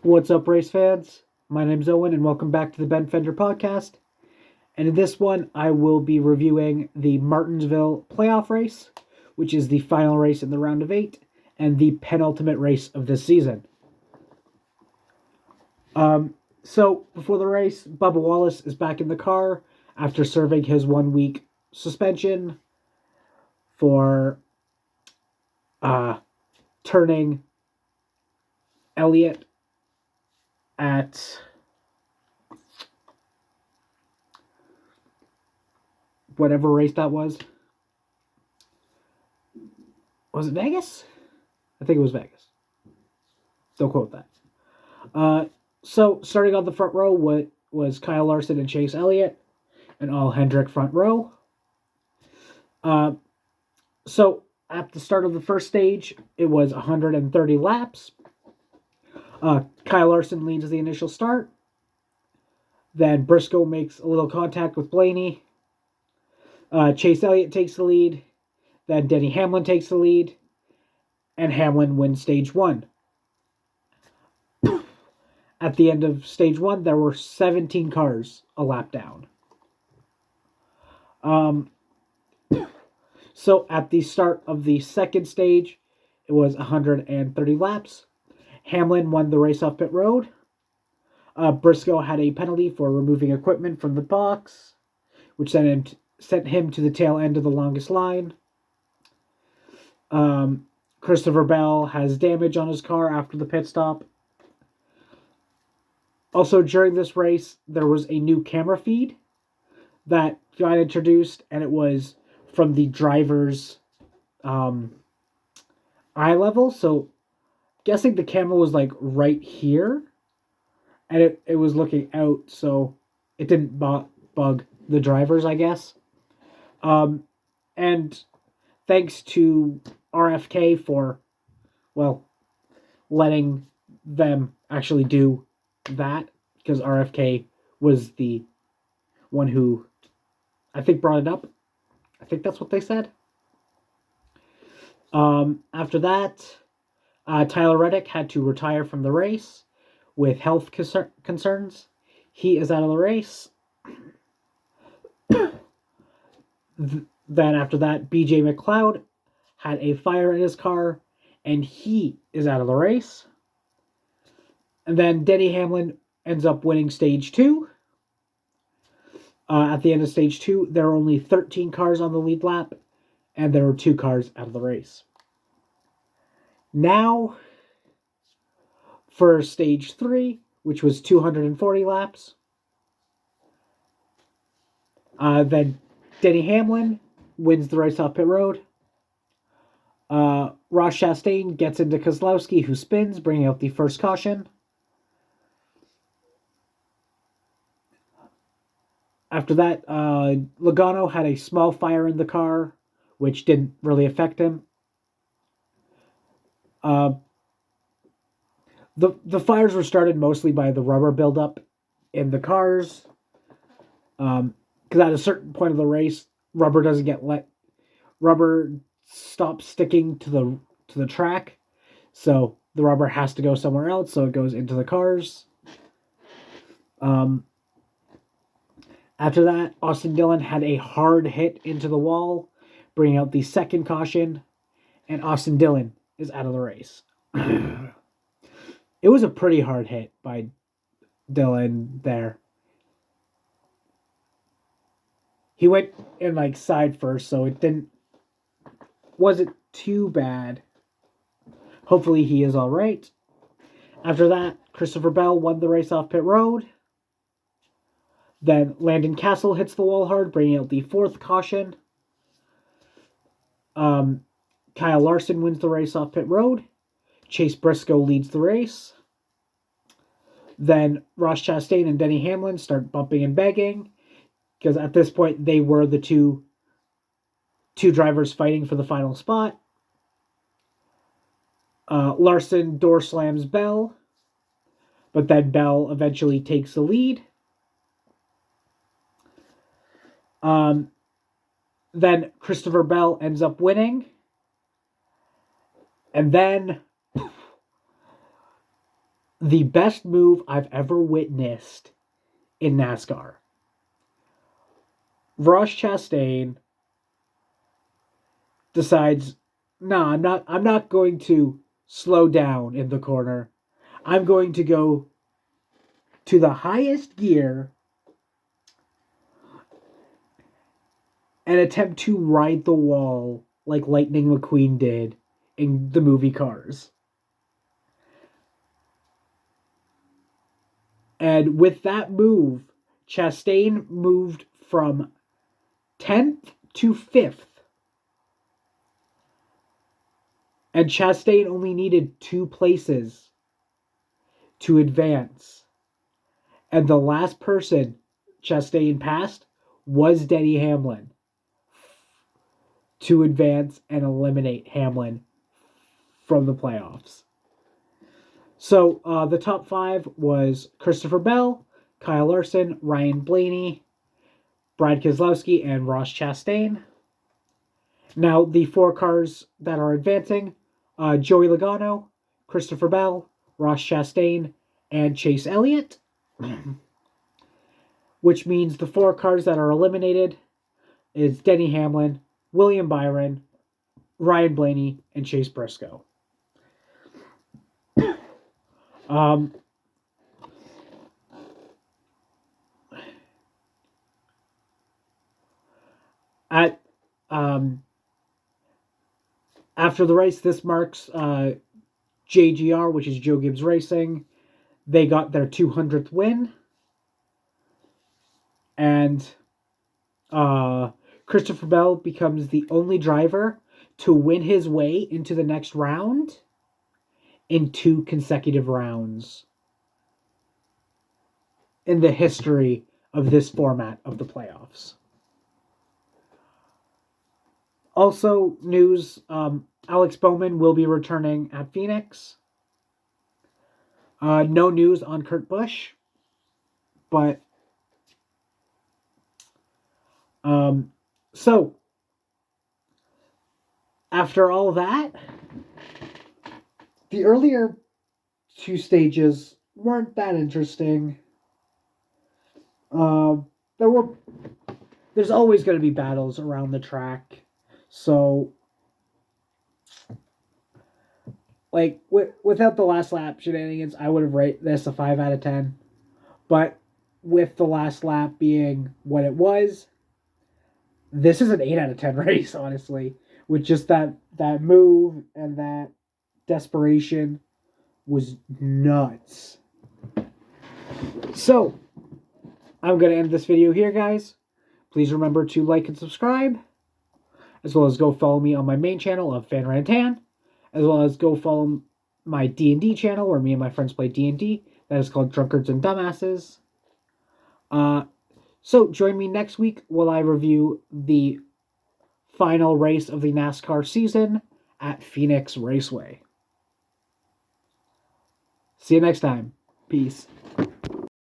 What's up, race fans? My name's Owen, and welcome back to the Ben Fender podcast. And in this one, I will be reviewing the Martinsville playoff race, which is the final race in the round of 8 and the penultimate race of this season. So before the race, Bubba Wallace is back in the car after serving his 1 week suspension for turning Elliott at whatever race that was. Was it Vegas? I think it was Vegas. Don't quote that. So starting on the front row was Kyle Larson and Chase Elliott, an all Hendrick front row. So at the start of the first stage, it was 130 laps. Kyle Larson leads the initial start. Then Briscoe makes a little contact with Blaney. Chase Elliott takes the lead. Then Denny Hamlin takes the lead. And Hamlin wins stage 1. At the end of stage 1, there were 17 cars a lap down. So at the start of the second stage, it was 130 laps. Hamlin won the race off pit road. Briscoe had a penalty for removing equipment from the box, which sent him to the tail end of the longest line. Christopher Bell has damage on his car after the pit stop. Also, during this race, there was a new camera feed that got introduced, and it was from the driver's eye level. So, guessing the camera was like right here, and it was looking out, so it didn't bug the drivers, I guess. And thanks to RFK for, letting them actually do that, because RFK was the one who, I think, brought it up. I think that's what they said. After that, Tyler Reddick had to retire from the race with health concerns. He is out of the race. Then after that, BJ McLeod had a fire in his car, and he is out of the race. And then Denny Hamlin ends up winning stage 2. At the end of stage 2, there were only 13 cars on the lead lap, and there were 2 cars out of the race. Now, for stage 3, which was 240 laps, then Denny Hamlin wins the race off pit road. Ross Chastain gets into Keselowski, who spins, bringing out the first caution. After that, Logano had a small fire in the car, which didn't really affect him. The fires were started mostly by the rubber buildup in the cars. Because at a certain point of the race, rubber stops sticking to the track, so the rubber has to go somewhere else, so it goes into the cars. After that, Austin Dillon had a hard hit into the wall, bringing out the second caution, and Austin Dillon is out of the race. It was a pretty hard hit by Dillon there. He went in side first, so it wasn't too bad. Hopefully he is all right. After that, Christopher Bell won the race off pit road. Then Landon Castle hits the wall hard, bringing out the fourth caution. Kyle Larson wins the race off pit road. Chase Briscoe leads the race. Then Ross Chastain and Denny Hamlin start bumping and begging, because at this point they were the two drivers fighting for the final spot. Larson door slams Bell, but then Bell eventually takes the lead. Then Christopher Bell ends up winning. And then the best move I've ever witnessed in NASCAR. Ross Chastain decides, nah, I'm not going to slow down in the corner. I'm going to go to the highest gear and attempt to ride the wall like Lightning McQueen did in the movie Cars. And with that move, Chastain moved from 10th to 5th. And Chastain only needed 2 places to advance. And the last person Chastain passed was Denny Hamlin to advance and eliminate Hamlin from the playoffs. So the top 5 was Christopher Bell, Kyle Larson, Ryan Blaney, Brad Keselowski, and Ross Chastain. Now the 4 cars that are advancing, Joey Logano, Christopher Bell, Ross Chastain, and Chase Elliott. Which means the 4 cars that are eliminated is Denny Hamlin, William Byron, Ryan Blaney, and Chase Briscoe. After the race, this marks JGR, which is Joe Gibbs Racing. They got their 200th win. And Christopher Bell becomes the only driver to win his way into the next round in 2 consecutive rounds in the history of this format of the playoffs. Also, news, Alex Bowman will be returning at Phoenix. No news on Kurt Busch, but so after all that, the earlier 2 stages weren't that interesting. There's always going to be battles around the track, so like without the last lap shenanigans, I would have rated this a 5 out of 10. But with the last lap being what it was, this is an 8 out of 10 race, honestly. With just that move and that desperation was nuts. So, I'm going to end this video here, guys. Please remember to like and subscribe, as well as go follow me on my main channel of Fan Rantan, as well as go follow my D&D channel where me and my friends play D&D. That is called Drunkards and Dumbasses. So join me next week while I review the final race of the NASCAR season at Phoenix Raceway. See you next time. Peace.